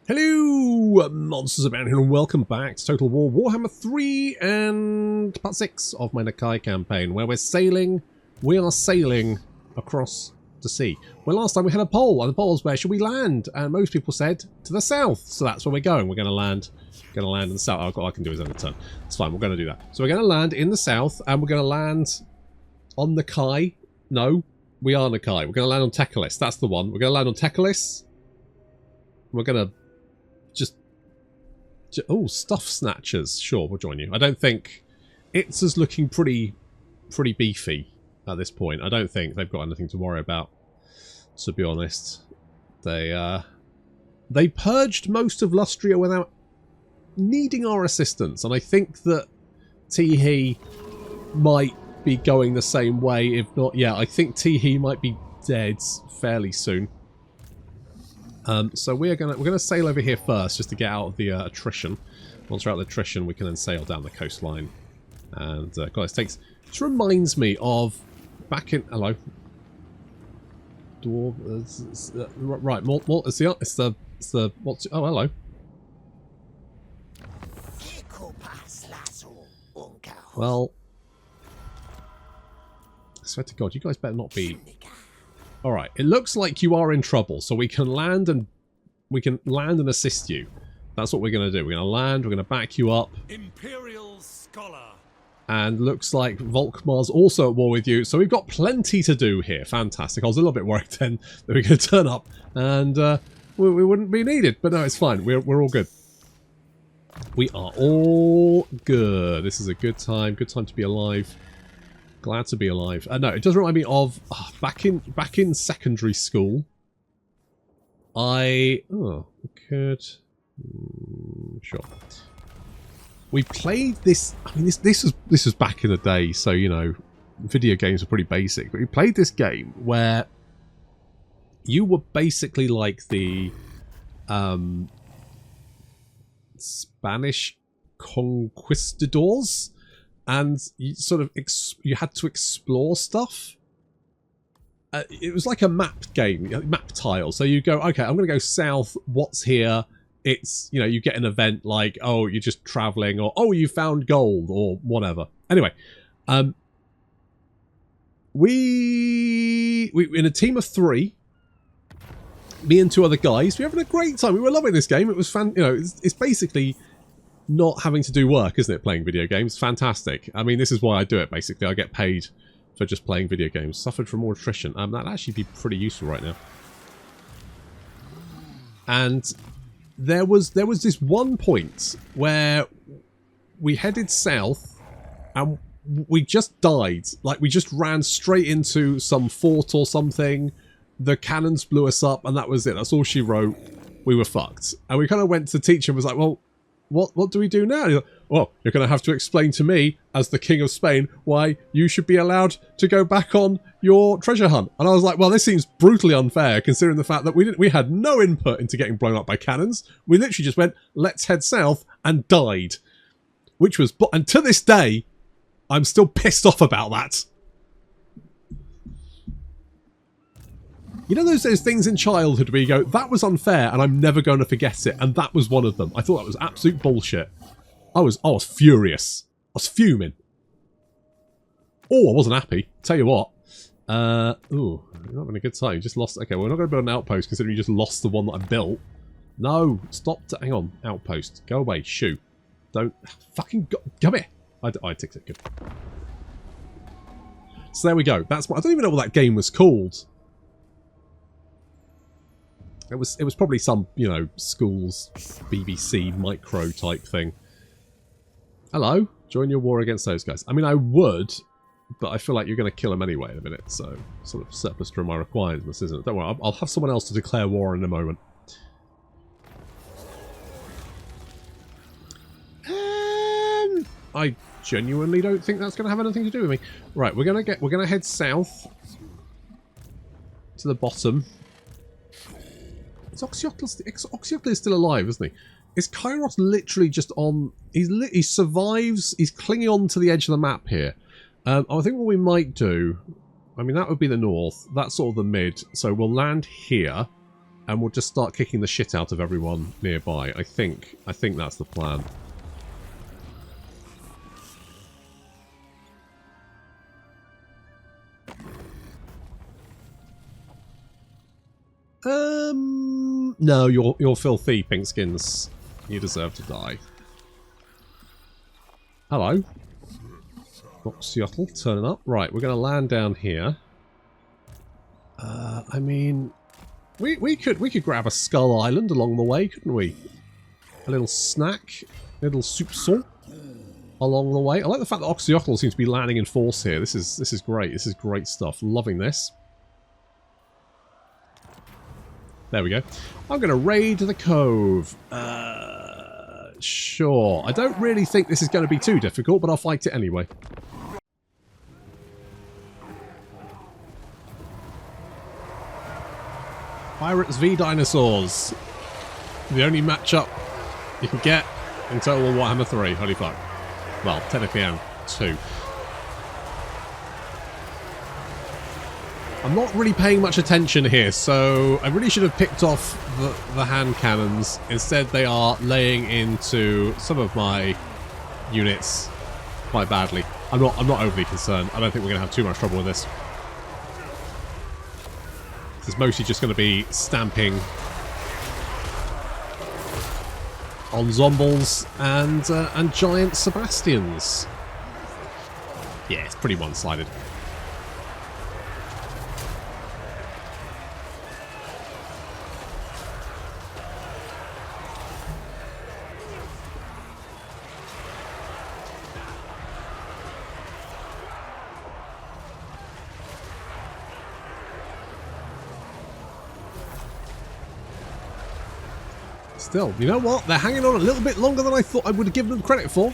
Hello, monsters about here, and welcome back to Total War Warhammer 3 and part 6 of my Nakai campaign, where we are sailing across the sea. Well, last time we had a poll, and the poll was where should we land? And most people said to the south, so that's where we're going. We're going to land in the south. All I can do is end the turn. It's fine, we're going to do that. So we're going to land in the south, and we're going to land on Nakai. No, we are Nakai. We're going to land on Tekalis. That's the one. We're going to land on Tekalis. We're going to oh, stuff snatchers. Sure, we'll join you. I don't think it's as looking pretty beefy at this point. I don't think they've got anything to worry about, to be honest. They purged most of Lustria without needing our assistance, and I think that Teehee might be going the same way, if not, yeah, I think Teehee might be dead fairly soon. So we're gonna sail over here first, just to get out of the attrition. Once we're out of the attrition, we can then sail down the coastline. And God, this reminds me of back in right. More. It's the what's oh hello. Well, I swear to God, you guys better not be. Alright, it looks like you are in trouble, so we can land and assist you. That's what we're going to do. We're going to land, we're going to back you up. Imperial Scholar. And looks like Volkmar's also at war with you, so we've got plenty to do here. Fantastic. I was a little bit worried then that we were going to turn up and we wouldn't be needed, but no, it's fine. We're all good. We are all good. This is a good time to be alive. Glad to be alive. No, it does remind me of back in secondary school. Sure. We played this. I mean, this was back in the day, so you know, video games were pretty basic. But we played this game where you were basically like the Spanish conquistadors. And you sort of you had to explore stuff. It was like a map game, map tile. So you go, okay, I'm going to go south. What's here? It's, you know, you get an event like, oh, you're just traveling, or oh, you found gold, or whatever. Anyway, we in a team of 3, me and 2 other guys, we were having a great time. We were loving this game. It was fun. You know, it's basically not having to do work, isn't it, playing video games? Fantastic. I mean, this is why I do it, basically. I get paid for just playing video games. Suffered from more attrition. That'd actually be pretty useful right now. And there was this one point where we headed south and we just died. Like, we just ran straight into some fort or something. The cannons blew us up and that was it. That's all she wrote. We were fucked. And we kind of went to the teacher and was like, well, what do we do now? Like, well, you're going to have to explain to me, as the King of Spain, why you should be allowed to go back on your treasure hunt. And I was like, well, this seems brutally unfair, considering the fact that we had no input into getting blown up by cannons. We literally just went, let's head south, and died. Which was, and to this day, I'm still pissed off about that. You know those things in childhood where you go, that was unfair and I'm never going to forget it, and that was one of them. I thought that was absolute bullshit. I was furious. I was fuming. Oh, I wasn't happy. Tell you what. Ooh, you're not having a good time. You just lost. Okay, we're not going to build an outpost considering you just lost the one that I built. No, stop. Hang on, outpost. Go away. Shoo. Don't fucking go. Come here. I ticked it. Good. So there we go. That's what I don't even know what that game was called. It was probably some, you know, school's BBC micro type thing. Hello, join your war against those guys. I mean, I would, but I feel like you're going to kill them anyway in a minute, so sort of surplus from my requirements, isn't it? Don't worry, I'll have someone else to declare war in a moment. I genuinely don't think that's going to have anything to do with me. Right, we're going to head south to the bottom. Oxyotl is still alive, isn't he? Is Kairos literally just on... He survives... He's clinging on to the edge of the map here. I think what we might do... I mean, that would be the north. That's sort of the mid. So we'll land here. and we'll just start kicking the shit out of everyone nearby. I think that's the plan. No, you're filthy, Pinkskins. You deserve to die. Hello. Seattle, turning up. Right, we're going to land down here. I mean, we could grab a Skull Island along the way, couldn't we? A little snack, a little soupçon along the way. I like the fact that Oxyotl seems to be landing in force here. This is great. This is great stuff. Loving this. There we go. I'm going to raid the cove. Sure. I don't really think this is going to be too difficult, but I'll fight it anyway. Pirates v Dinosaurs. The only matchup you can get in Total War Warhammer 3. Holy fuck. Well, technically I'm 2. I'm not really paying much attention here, so I really should have picked off the hand cannons. Instead, they are laying into some of my units quite badly. I'm not overly concerned. I don't think we're going to have too much trouble with this. It's mostly just going to be stamping on Zombles and giant Sebastians. Yeah, it's pretty one-sided. Still, you know what? They're hanging on a little bit longer than I thought I would have given them credit for.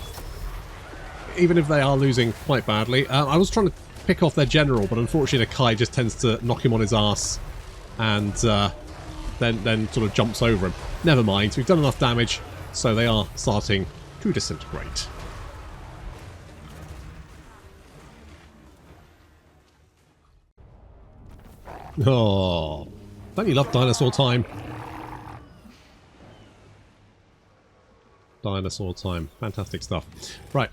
Even if they are losing quite badly. I was trying to pick off their general, but unfortunately Nakai just tends to knock him on his ass and then sort of jumps over him. Never mind, we've done enough damage, so they are starting to disintegrate. Oh, don't you love dinosaur time? Dinosaur time. Fantastic stuff. Right.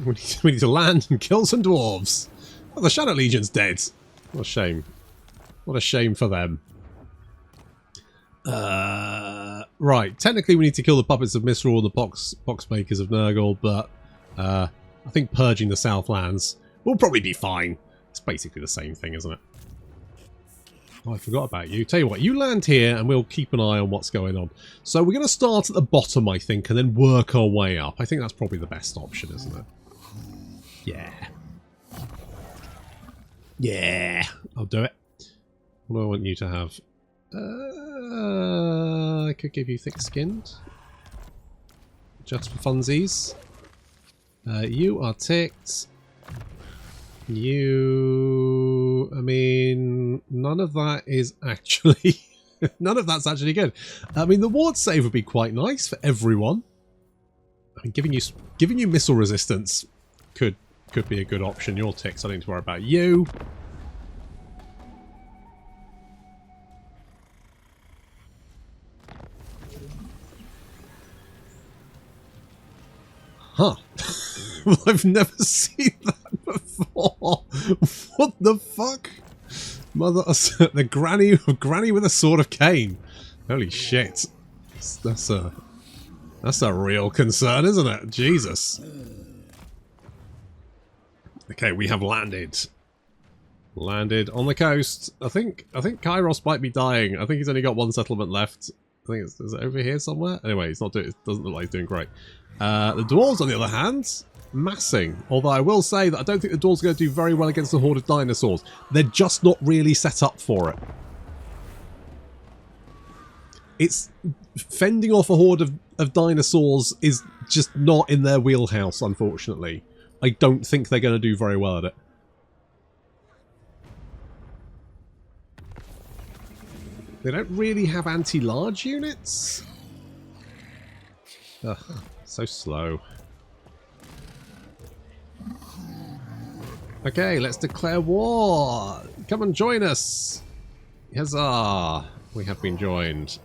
We need to land and kill some dwarves. Oh, the Shadow Legion's dead. What a shame. What a shame for them. Right. Technically, we need to kill the puppets of Misrule, the box makers of Nurgle, but I think purging the Southlands will probably be fine. It's basically the same thing, isn't it? Oh, I forgot about you. Tell you what, you land here and we'll keep an eye on what's going on. So we're going to start at the bottom, I think, and then work our way up. I think that's probably the best option, isn't it? Yeah. Yeah. I'll do it. What do I want you to have? I could give you thick-skinned. Just for funsies. You are ticked. You... I mean, none of that is actually... none of that's actually good. I mean, the ward save would be quite nice for everyone. I mean, giving you missile resistance could be a good option. You're ticked, so I don't need to worry about you. Huh. I've never seen that before. What the fuck? The granny with a sword of cane. Holy shit. That's a real concern, isn't it? Jesus. Okay, we have landed. Landed on the coast. I think Kairos might be dying. I think he's only got one settlement left. I think is it over here somewhere? Anyway, it doesn't look like he's doing great. The dwarves, on the other hand, massing. Although I will say that I don't think the dwarves are going to do very well against a horde of dinosaurs. They're just not really set up for it. It's fending off a horde of dinosaurs is just not in their wheelhouse, unfortunately. I don't think they're going to do very well at it. They don't really have anti-large units. Ugh, so slow. Okay, let's declare war. Come and join us. Huzzah. We have been joined.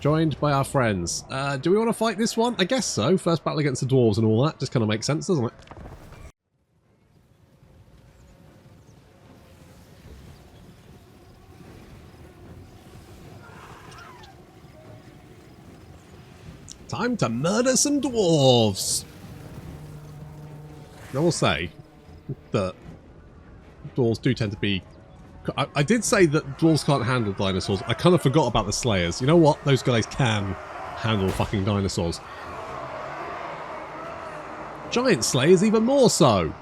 Joined by our friends. Do we want to fight this one? I guess so. First battle against the dwarves and all that. Just kind of makes sense, doesn't it? Time to murder some dwarves! I will say that dwarves do tend to be... I did say that dwarves can't handle dinosaurs. I kind of forgot about the slayers. You know what? Those guys can handle fucking dinosaurs. Giant slayers even more so.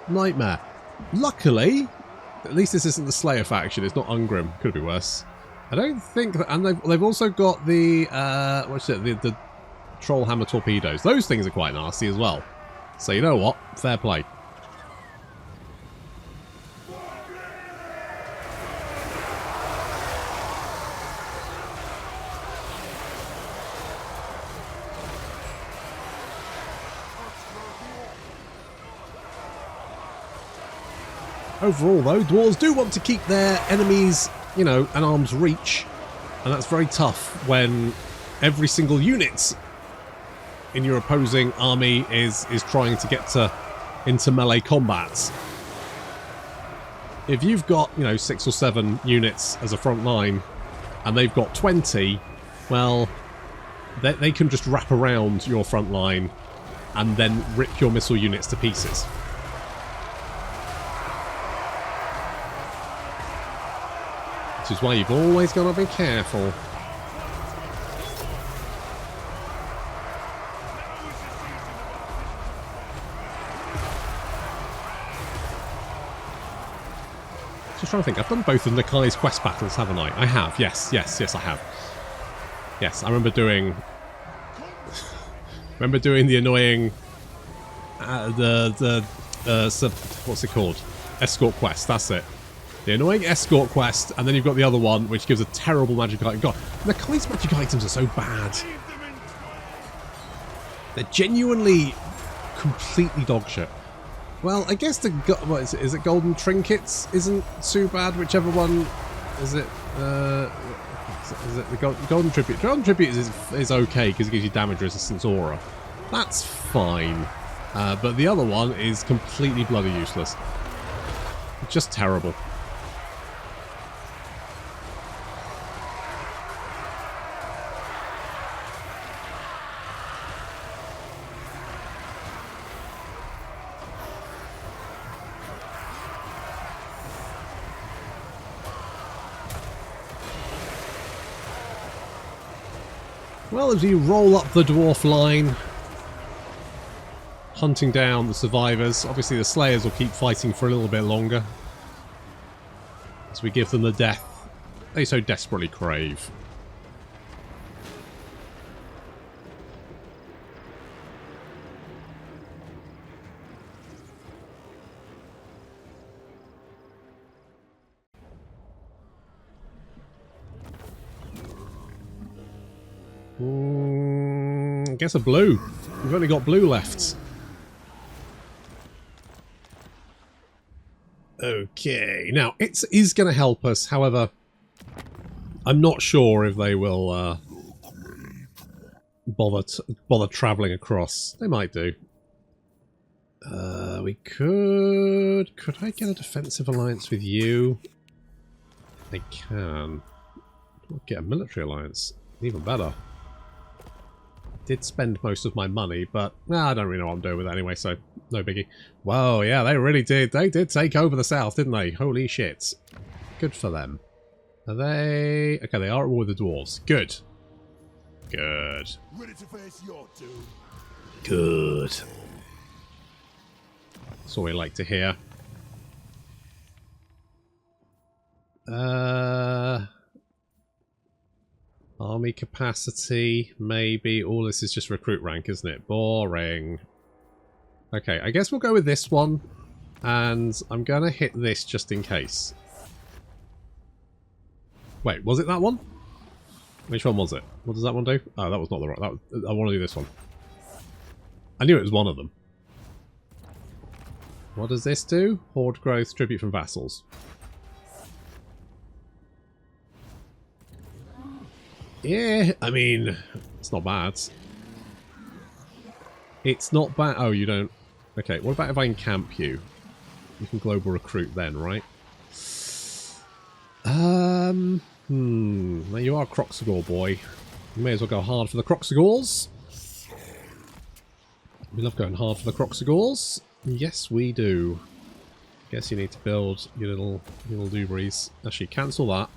Nightmare. Luckily, at least this isn't the Slayer faction. It's not Ungrim. Could be worse. I don't think that... And they've also got the... what's it? The troll hammer torpedoes. Those things are quite nasty as well. So you know what? Fair play. Overall, though, dwarves do want to keep their enemies, you know, an arm's reach. And that's very tough when every single unit in your opposing army is trying to get into melee combats. If you've got, you know, 6 or 7 units as a front line, and they've got 20, well, they can just wrap around your front line and then rip your missile units to pieces. Which is why you've always got to be careful. Just trying to think. I've done both of Nakai's quest battles, haven't I? I have. Yes, I have. Yes, I remember doing... the annoying... what's it called? Escort quest, that's it. The annoying escort quest, and then you've got the other one, which gives a terrible magic item. God, Nakai's magic items are so bad. They're genuinely completely dogshit. Well, I guess the... What is it Golden Trinkets isn't too bad, whichever one... Is it... is it the Golden Tribute? Golden Tribute is okay, because it gives you damage resistance aura. That's fine. But the other one is completely bloody useless. Just terrible. Well, as you roll up the dwarf line, hunting down the survivors, obviously the slayers will keep fighting for a little bit longer as we give them the death they so desperately crave. I guess a blue. We've only got blue left. Okay, now it is going to help us. However, I'm not sure if they will bother travelling across. They might do. We could. Could I get a defensive alliance with you? I can. I'll get a military alliance. Even better. Did spend most of my money, but I don't really know what I'm doing with it anyway, so no biggie. Whoa, yeah, they really did. They did take over the south, didn't they? Holy shit. Good for them. Are they... Okay, they are at war with the dwarves. Good. Good. Ready to face your doom. Good. That's what we like to hear. Army capacity, maybe. All this is just recruit rank, isn't it? Boring. Okay, I guess we'll go with this one. And I'm going to hit this just in case. Wait, was it that one? Which one was it? What does that one do? Oh, that was not the right... I want to do this one. I knew it was one of them. What does this do? Horde growth, tribute from vassals. Yeah, I mean, it's not bad. It's not bad. Oh, you don't... Okay, what about if I encamp you? You can global recruit then, right? Now you are a Croxagore boy. You may as well go hard for the Croxagores. We love going hard for the Croxagores. Yes, we do. Guess you need to build your little doobies. Actually, cancel that.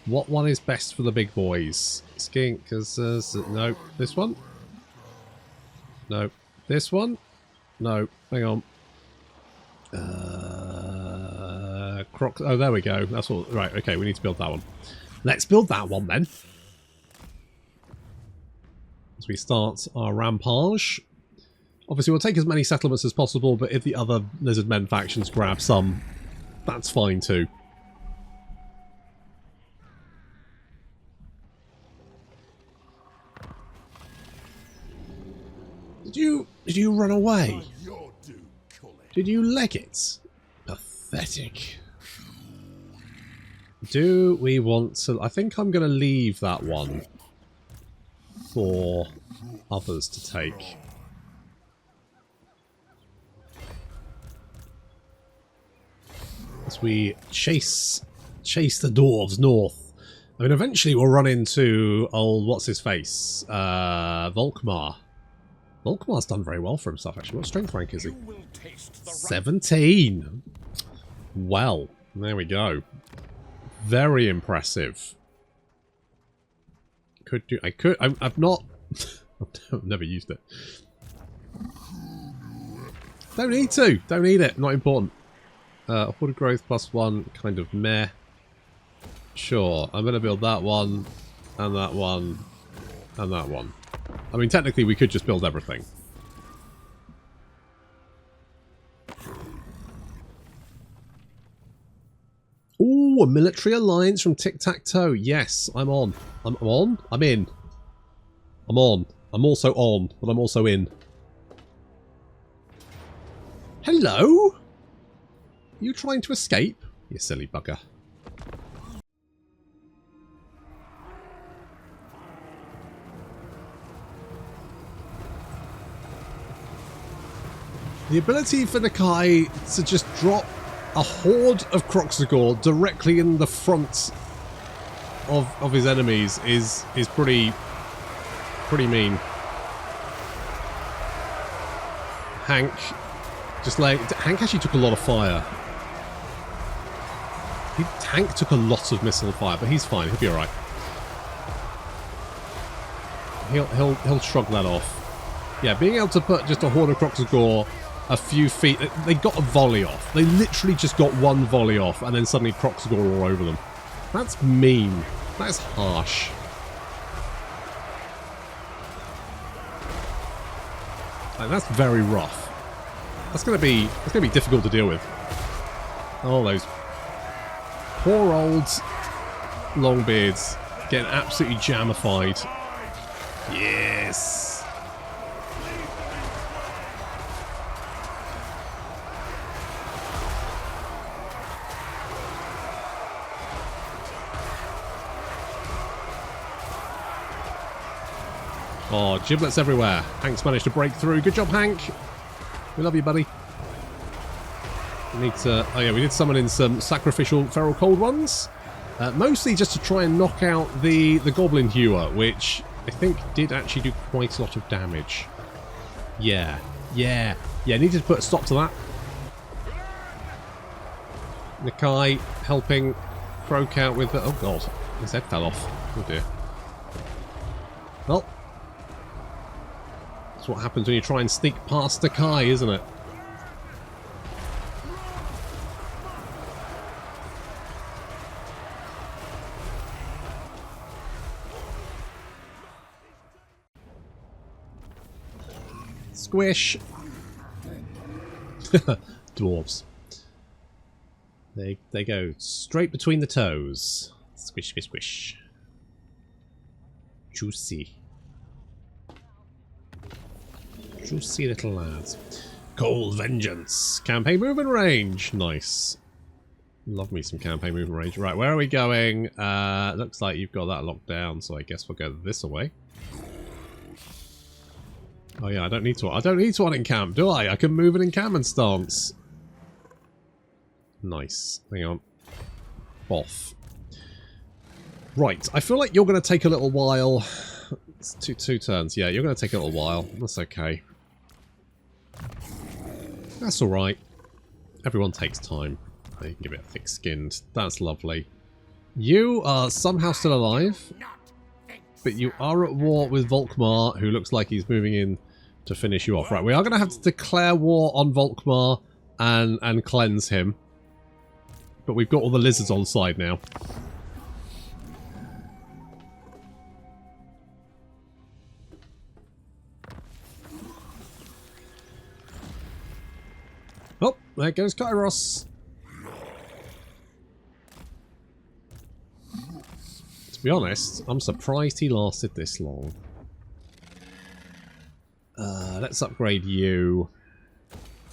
What one is best for the big boys? Skink, because no, this one. No, this one. No, hang on. Croc. Oh, there we go. That's all. Right. Okay, we need to build that one. Let's build that one then. As we start our rampage. Obviously, we'll take as many settlements as possible, but if the other Lizardmen factions grab some, that's fine too. Did you run away? Did you leg it? Pathetic. Do we want to... I think I'm going to leave that one for others to take. As we chase the dwarves north. I mean, eventually we'll run into old... What's his face? Volkmar. Volkmar's done very well for himself, actually. What strength rank is he? 17! Well, there we go. Very impressive. I've not... I've never used it. Don't need to. Don't need it. Not important. Horde growth +1, kind of meh. Sure, I'm going to build that one, and that one, and that one. I mean, technically we could just build everything. Ooh, a military alliance from Tic-Tac-Toe. Yes, I'm on. I'm on? I'm in. I'm on. I'm also on, but I'm also in. Hello? You trying to escape? You silly bugger. The ability for Nakai to just drop a horde of Croxagore directly in the front of his enemies is pretty mean. Hank Hank actually took a lot of fire. Hank took a lot of missile fire, but he's fine. He'll be all right. He'll shrug that off. Yeah, being able to put just a horde of Croxagore a few feet... They got a volley off. They literally just got one volley off, and then suddenly Croxagore all over them. That's mean. That's harsh. Like, that's very rough. That's gonna be difficult to deal with. All those poor old Longbeards getting absolutely jamified. Yes. Oh, giblets everywhere. Hank's managed to break through. Good job, Hank. We love you, buddy. We need to... Oh yeah, we did summon in some sacrificial feral cold ones. Mostly just to try and knock out the Goblin Hewer, which I think did actually do quite a lot of damage. Yeah. Needed to put a stop to that. Nakai helping Croak out with the... Oh god, his head fell off. Oh dear. Well, that's what happens when you try and sneak past Nakai, isn't it? Squish! Dwarves. They go straight between the toes. Squish, squish, squish. Juicy. Juicy little lads. Cold Vengeance. Campaign movement range. Nice. Love me some campaign movement range. Right, where are we going? Looks like you've got that locked down, so I guess we'll go this way. Oh yeah, I don't need to unencamp, do I? I can move an encampment stance. Nice. Hang on. Off. Right, I feel like you're going to take a little while. It's two turns. Yeah, you're going to take a little while. That's okay. That's alright. Everyone takes time. You can give it thick-skinned. That's lovely. You are somehow still alive, but you are at war with Volkmar, who looks like he's moving in to finish you off. Right, we are going to have to declare war on Volkmar and cleanse him. But we've got all the lizards on side now. Oh, there goes Kairos. To be honest, I'm surprised he lasted this long. Let's upgrade you.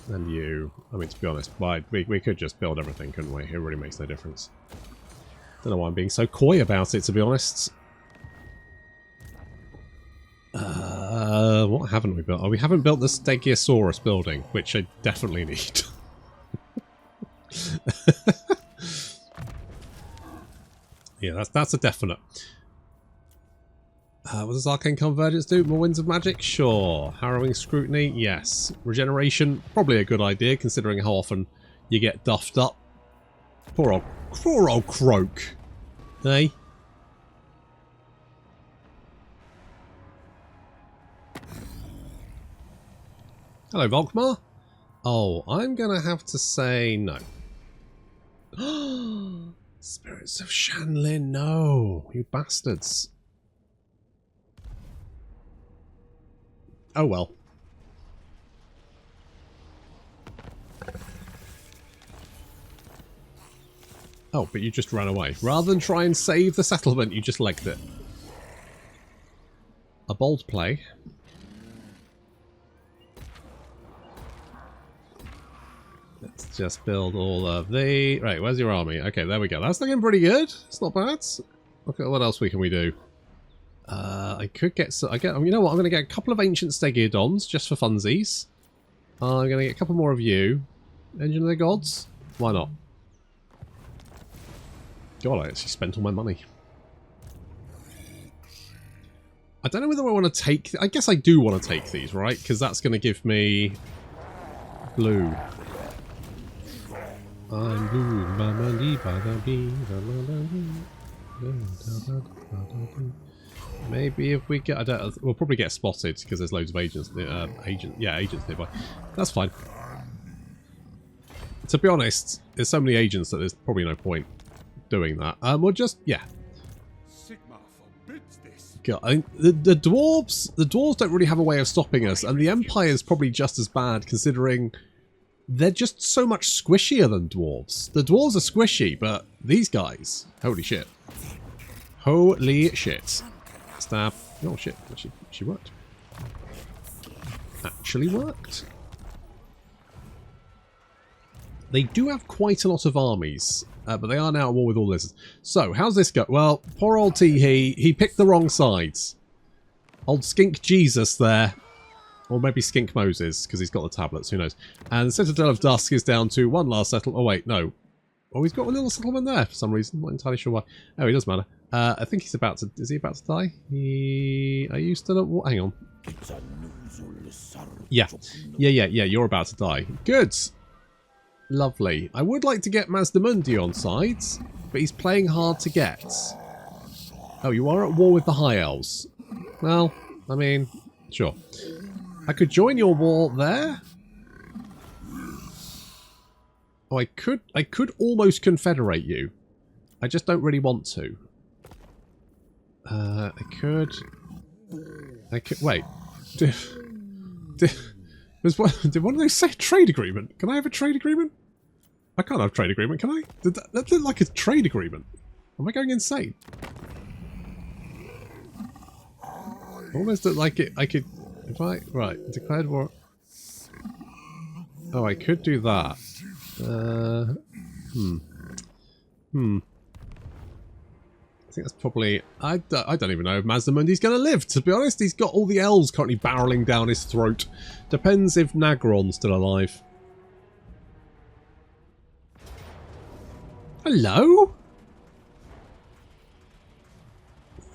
And you. I mean, to be honest, we could just build everything, couldn't we? It really makes no difference. Don't know why I'm being so coy about it, to be honest. What haven't we built? Oh, we haven't built the Stegosaurus building, which I definitely need. Yeah, that's a definite. What does Arcane Convergence do? More Winds of Magic? Sure. Harrowing Scrutiny? Yes. Regeneration? Probably a good idea, considering how often you get duffed up. Poor old Croak. Hey? Hello, Volkmar. Oh, I'm going to have to say no. Spirits of Shanlin, no. You bastards. Oh well. Oh, but you just ran away. Rather than try and save the settlement, you just legged it. A bold play. Let's just build all of the... Right, where's your army? Okay, there we go. That's looking pretty good. It's not bad. Look at what else can we do. I could get... you know what? I'm going to get a couple of Ancient Stegodons, just for funsies. I'm going to get a couple more of you. Engine of the Gods? Why not? God, I actually spent all my money. I don't know whether I want to take... I guess I do want to take these, right? Because that's going to give me... blue. I'm blue. Maybe if we get... we'll probably get spotted because there's loads of agents nearby. That's fine. To be honest, there's so many agents that there's probably no point doing that. We'll just... yeah. God, I think the dwarves don't really have a way of stopping us, and the Empire's probably just as bad considering they're just so much squishier than dwarves. The dwarves are squishy, but these guys, holy shit. Holy shit. Stab. Oh shit, she worked. Actually worked. They do have quite a lot of armies, but they are now at war with all lizards. So, how's this go? Well, poor old he picked the wrong sides. Old Skink Jesus there. Or maybe Skink Moses, because he's got the tablets, who knows. And the Citadel of Dusk is down to one last settlement. Oh wait, no. Oh, he's got a little settlement there for some reason. Not entirely sure why. Oh, it doesn't matter. I think he's about to... Is he about to die? Are you still at war? Hang on. Yeah. Yeah, you're about to die. Good. Lovely. I would like to get Mazdamundi on sides, but he's playing hard to get. Oh, you are at war with the High Elves. Well, I mean, sure. I could join your war there. Oh, I could almost confederate you. I just don't really want to. I could... Wait. Did one of those say trade agreement? Can I have a trade agreement? I can't have a trade agreement, can I? That looked like a trade agreement. Am I going insane? Almost looked like it. I could... If I... Right. Declared war... Oh, I could do that. I think that's probably... I don't even know if Mazdamundi's going to live, to be honest. He's got all the elves currently barreling down his throat. Depends if Nagron's still alive. Hello?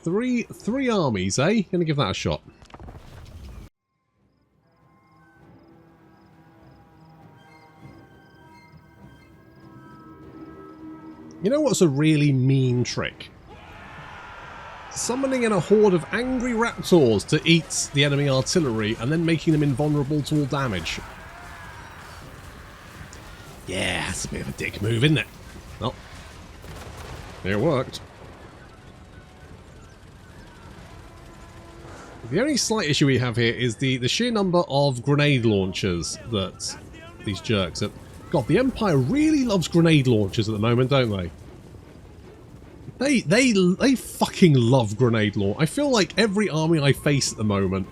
Three armies, eh? Gonna give that a shot. You know what's a really mean trick? Summoning in a horde of angry raptors to eat the enemy artillery and then making them invulnerable to all damage. Yeah, that's a bit of a dick move, isn't it? Well, it worked. The only slight issue we have here is the sheer number of grenade launchers that these jerks have. God, the Empire really loves grenade launchers at the moment, don't they? They fucking love grenade launch. I feel like every army I face at the moment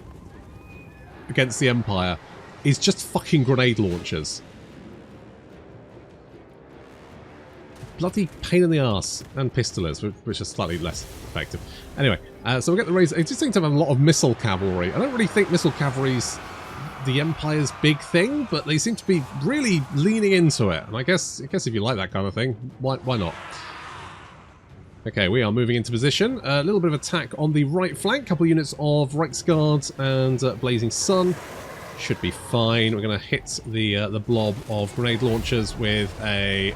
against the Empire is just fucking grenade launchers. Bloody pain in the arse. And pistolers, which are slightly less effective. Anyway, so we'll get the raise. I just think to have a lot of missile cavalry. I don't really think missile cavalry's the Empire's big thing, but they seem to be really leaning into it. And I guess if you like that kind of thing, why not? Okay, we are moving into position. A little bit of attack on the right flank. Couple units of Reichsguard and Blazing Sun. Should be fine. We're going to hit the blob of grenade launchers with a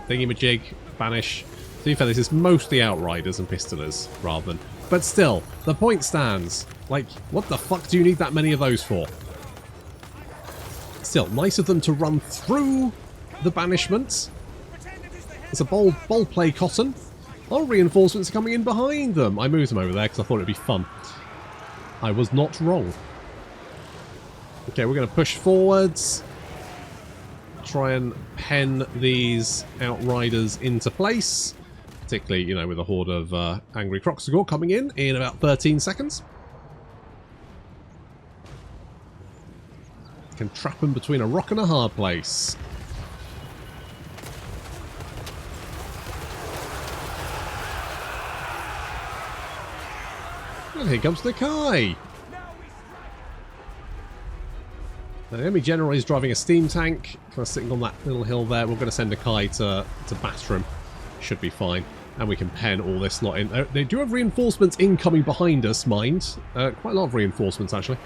thingy-majig, banish. To be fair, this is mostly Outriders and Pistolers rather than... But still, the point stands. Like, what the fuck do you need that many of those for? Still, nice of them to run through the banishments. It's a bold play, Cotton. Our reinforcements are coming in behind them. I moved them over there because I thought it'd be fun. I was not wrong. Okay, we're going to push forwards. Try and pen these Outriders into place. Particularly, you know, with a horde of angry Kroxigor coming in about 13 seconds. Can trap them between a rock and a hard place. And here comes Nakai. The enemy general is driving a steam tank, kind of sitting on that little hill there. We're going to send Nakai to batter him. Should be fine. And we can pen all this lot in. They do have reinforcements incoming behind us, mind. Quite a lot of reinforcements, actually.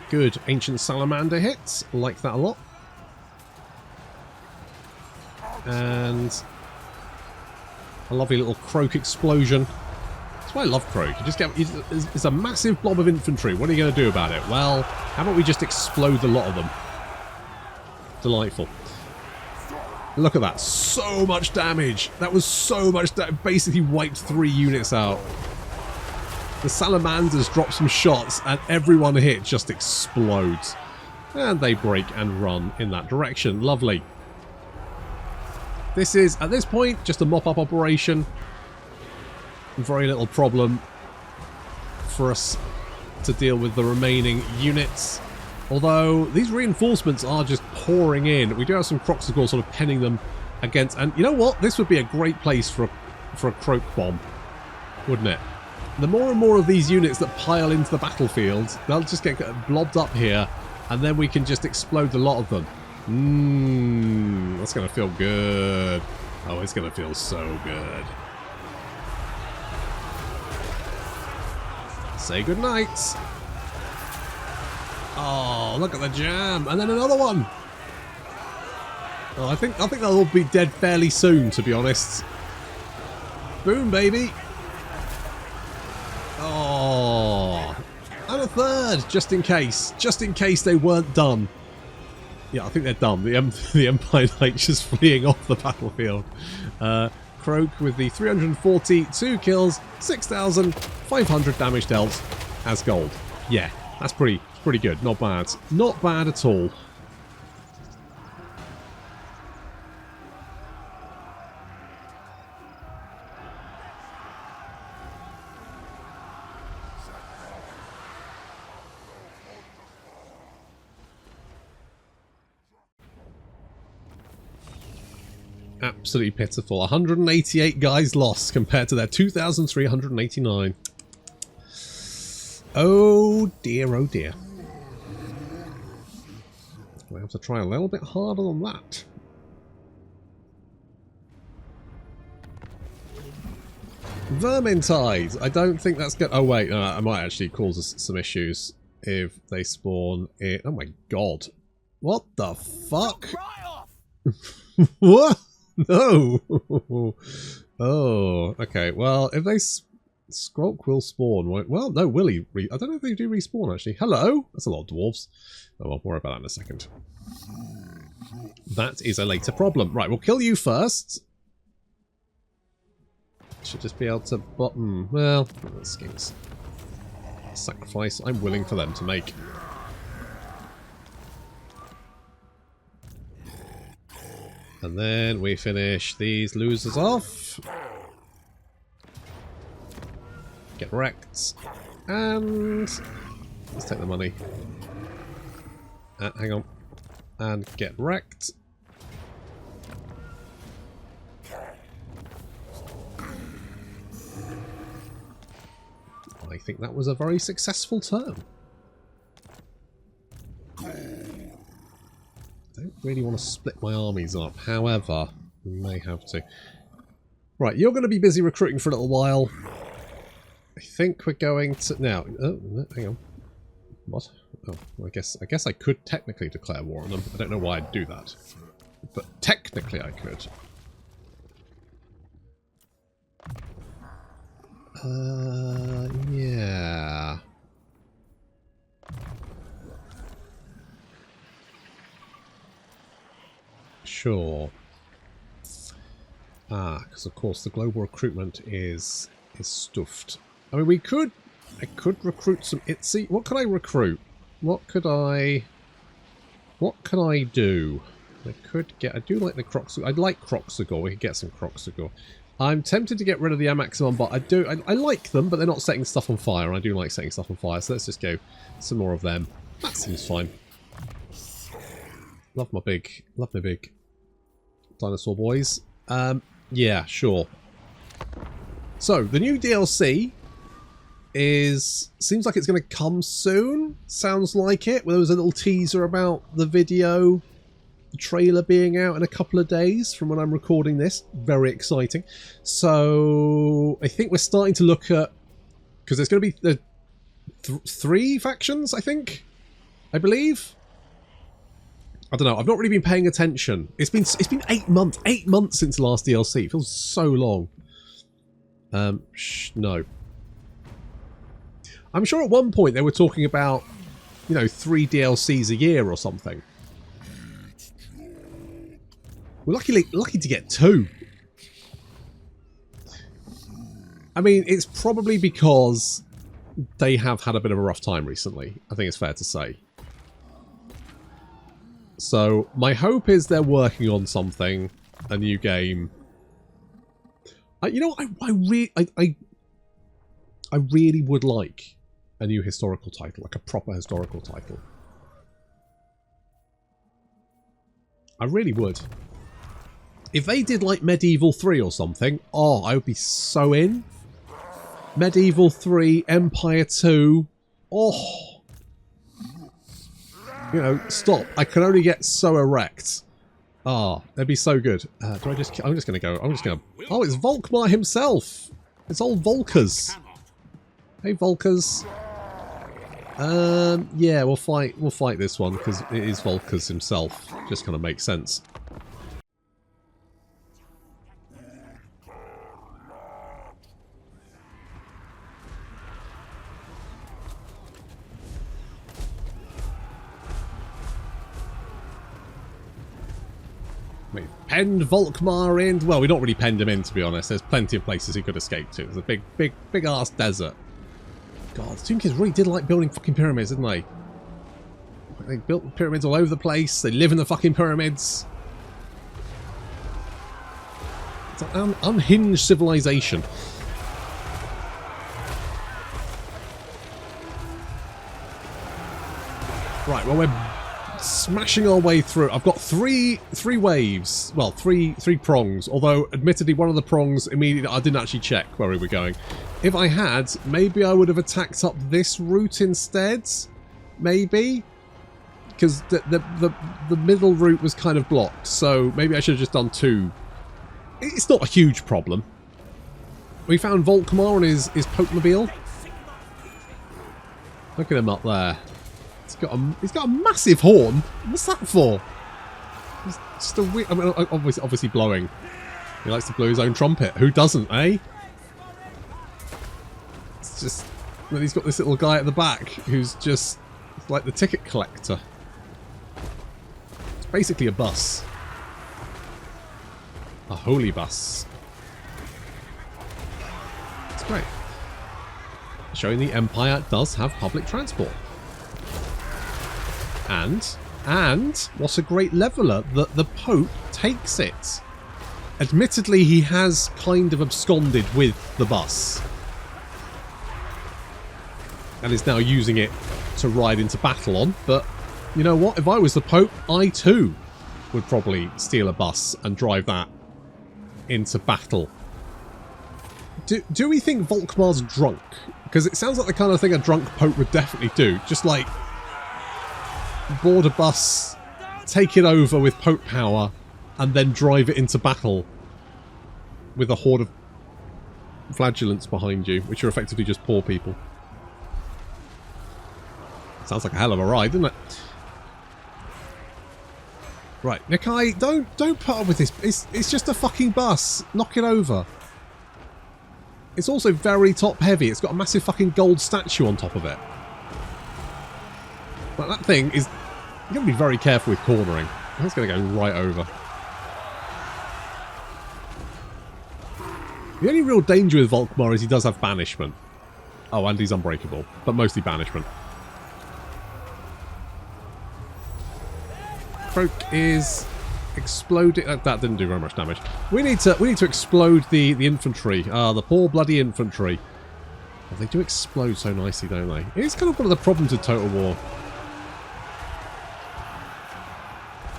Good Ancient Salamander hits. Like that a lot. And a lovely little Croak explosion. That's why I love Croak. You just get... It's a massive blob of infantry. What are you going to do about it? Well, how about we just explode a lot of them? Delightful. Look at that. So much damage. That was so much damage. Basically wiped 3 units out. The Salamanders drop some shots and everyone hit just explodes. And they break and run in that direction. Lovely. This is, at this point, just a mop-up operation. Very little problem for us to deal with the remaining units. Although, these reinforcements are just pouring in. We do have some Kroxigor sort of penning them against... And you know what? This would be a great place for a Croak bomb. Wouldn't it? The more and more of these units that pile into the battlefield, they'll just get blobbed up here. And then we can just explode a lot of them. That's going to feel good. Oh, it's going to feel so good. Say goodnight. Oh, look at the jam. And then another one. Oh, I think they'll all be dead fairly soon, to be honest. Boom, baby. Oh. And a third, just in case. Just in case they weren't done. Yeah, I think they're done. The Empire Knight just fleeing off the battlefield. Croak with the 342 kills, 6,500 damage dealt as gold. Yeah, that's pretty good. Not bad. Not bad at all. Absolutely pitiful. 188 guys lost compared to their 2,389. Oh dear, oh dear. We have to try a little bit harder than that. Vermintide! I don't think that's good. Oh wait, no, it might actually cause us some issues if they spawn in. Oh my god. What the fuck? What? No! Oh, okay. Well, if they... Skrulk will spawn. Well, no, will he? I don't know if they do respawn, actually. Hello? That's a lot of dwarves. Oh, I'll worry about that in a second. That is a later problem. Right, we'll kill you first. Should just be able to button. Well, that skinks. Sacrifice I'm willing for them to make. And then we finish these losers off. Get wrecked. And let's take the money. Hang on. And get wrecked. I think that was a very successful turn. I don't really want to split my armies up. However, we may have to. Right, you're going to be busy recruiting for a little while. I think we're going to now. Oh, hang on. What? Oh, I guess I could technically declare war on them. I don't know why I'd do that, but technically I could. Yeah. Sure. Because of course the global recruitment is stuffed. I mean, I could recruit some ITZY. What could I recruit? What could I do? I do like the Croxagor. I'd like Croxagor. We could get some Croxagor. I'm tempted to get rid of the Amaximon, but I like them, but they're not setting stuff on fire. I do like setting stuff on fire, so let's just go some more of them. That seems fine. Love my big dinosaur boys. Yeah, sure. So the new DLC seems like it's going to come soon. Sounds like it. Well, there was a little teaser about the video. The trailer being out in a couple of days from when I'm recording this. Very exciting. So I think we're starting to look at, because there's going to be three factions, I think, I believe. I don't know. I've not really been paying attention. It's been 8 months. 8 months since the last DLC. It feels so long. No. I'm sure at one point they were talking about, 3 DLCs a year or something. We're lucky to get 2. I mean, it's probably because they have had a bit of a rough time recently. I think it's fair to say. So my hope is they're working on something, a new game. I really would like a new historical title, like a proper historical title. I really would. If they did like Medieval 3 or something, oh, I would be so in. Medieval 3, Empire 2, oh. Stop. I can only get so erect. Ah, that'd be so good. I'm just going to go. Oh, it's Volkmar himself. It's old Volkers. Hey, Volkers. Yeah, we'll fight this one because it is Volkers himself. Just kind of makes sense. We've penned Volkmar in. Well, we don't really penned him in, to be honest. There's plenty of places he could escape to. There's a big ass desert. God, the Tomb Kids really did like building fucking pyramids, didn't they? They built pyramids all over the place. They live in the fucking pyramids. It's an unhinged civilization. Right, well, smashing our way through. I've got three waves. Well, three prongs. Although, admittedly, one of the prongs immediately I didn't actually check where we were going. If I had, maybe I would have attacked up this route instead. Maybe, because the middle route was kind of blocked. So maybe I should have just done 2. It's not a huge problem. We found Volkmar and his Pokemobile. Look at him up there. He's got a massive horn. What's that for? It's just a weird. I mean, obviously blowing. He likes to blow his own trumpet. Who doesn't, eh? It's just. Then he's got this little guy at the back who's just like the ticket collector. It's basically a bus. A holy bus. It's great. Showing the Empire does have public transport. And what a great leveler that the Pope takes it. Admittedly, he has kind of absconded with the bus. And is now using it to ride into battle on. But, you know what? If I was the Pope, I too would probably steal a bus and drive that into battle. Do we think Volkmar's drunk? Because it sounds like the kind of thing a drunk Pope would definitely do. Just like board a bus, take it over with Pope power, and then drive it into battle with a horde of flagellants behind you, which are effectively just poor people. Sounds like a hell of a ride, doesn't it? Right, Nakai, don't put up with this. It's just a fucking bus. Knock it over. It's also very top heavy. It's got a massive fucking gold statue on top of it. Like, that thing is... You've got to be very careful with cornering. That's going to go right over. The only real danger with Volkmar is he does have banishment. Oh, and he's unbreakable. But mostly banishment. Croak is exploding. That didn't do very much damage. We need to explode the infantry. The poor bloody infantry. Well, they do explode so nicely, don't they? It's kind of one of the problems with Total War.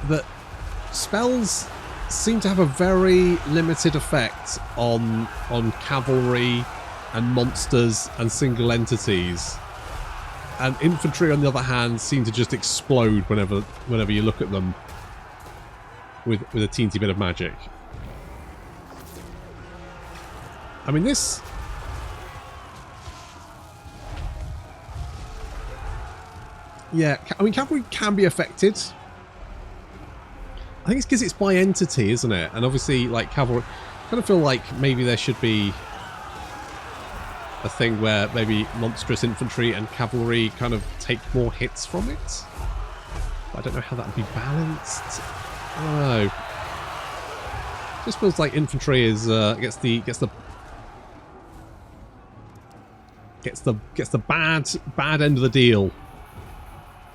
That spells seem to have a very limited effect on cavalry and monsters and single entities. And infantry, on the other hand, seem to just explode whenever you look at them with a teensy bit of magic. I mean, this... Yeah, I mean, cavalry can be affected. I think it's because it's by entity, isn't it? And obviously, like, cavalry... I kind of feel like maybe there should be a thing where maybe monstrous infantry and cavalry kind of take more hits from it. But I don't know how that would be balanced. I don't know. Just feels like infantry is gets the bad end of the deal.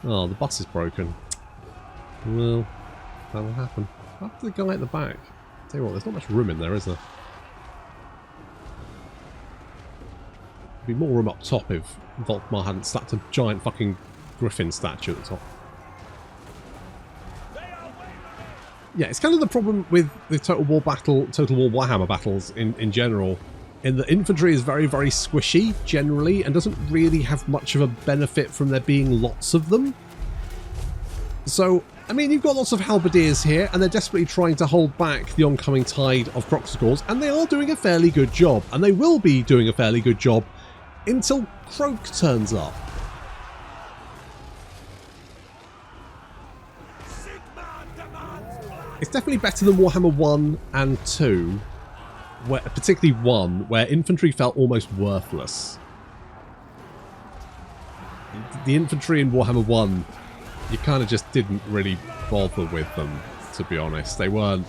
Oh, the bus is broken. Well, that will happen. After the guy at the back. Tell you what, there's not much room in there, is there? There'd be more room up top if Volkmar hadn't slapped a giant fucking griffin statue at the top. Yeah, it's kind of the problem with the Total War Warhammer battles in general, in that infantry is very, very squishy generally and doesn't really have much of a benefit from there being lots of them. So, I mean, you've got lots of halberdiers here, and they're desperately trying to hold back the oncoming tide of Croxicores, and they are doing a fairly good job, and they will be doing a fairly good job until Croak turns up. It's definitely better than Warhammer 1 and 2, where, particularly 1, where infantry felt almost worthless. The infantry in Warhammer 1, you kind of just didn't really bother with them, to be honest. They weren't...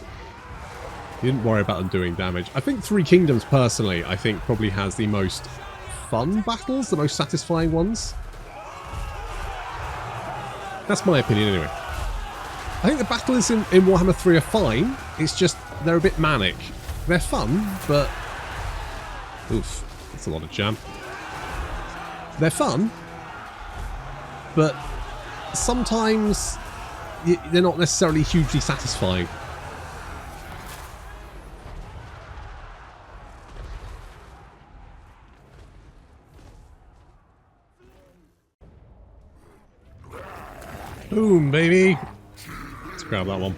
You didn't worry about them doing damage. I think Three Kingdoms, personally, I think probably has the most fun battles, the most satisfying ones. That's my opinion, anyway. I think the battles in Warhammer 3 are fine. It's just, they're a bit manic. They're fun, but... Oof, that's a lot of jam. They're fun, but sometimes they're not necessarily hugely satisfying. Boom, baby. Let's grab that one.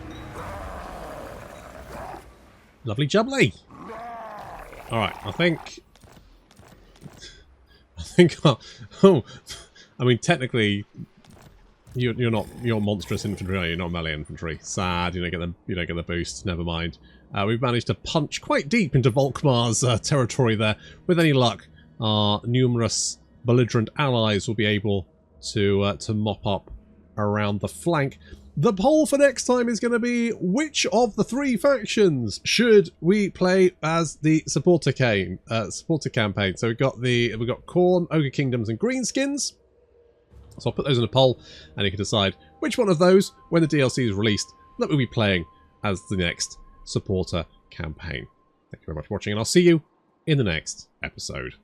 Lovely jubbly. Alright, I think, oh, I mean, technically, you're monstrous infantry, are you? You're not melee infantry. Sad, you don't get the boost. Never mind. We've managed to punch quite deep into Volkmar's territory there. With any luck, our numerous belligerent allies will be able to mop up around the flank. The poll for next time is going to be, which of the 3 factions should we play as the supporter campaign? So we've got Khorne, Ogre Kingdoms, and Greenskins. So I'll put those in a poll, and you can decide which one of those, when the DLC is released, that we'll be playing as the next supporter campaign. Thank you very much for watching, and I'll see you in the next episode.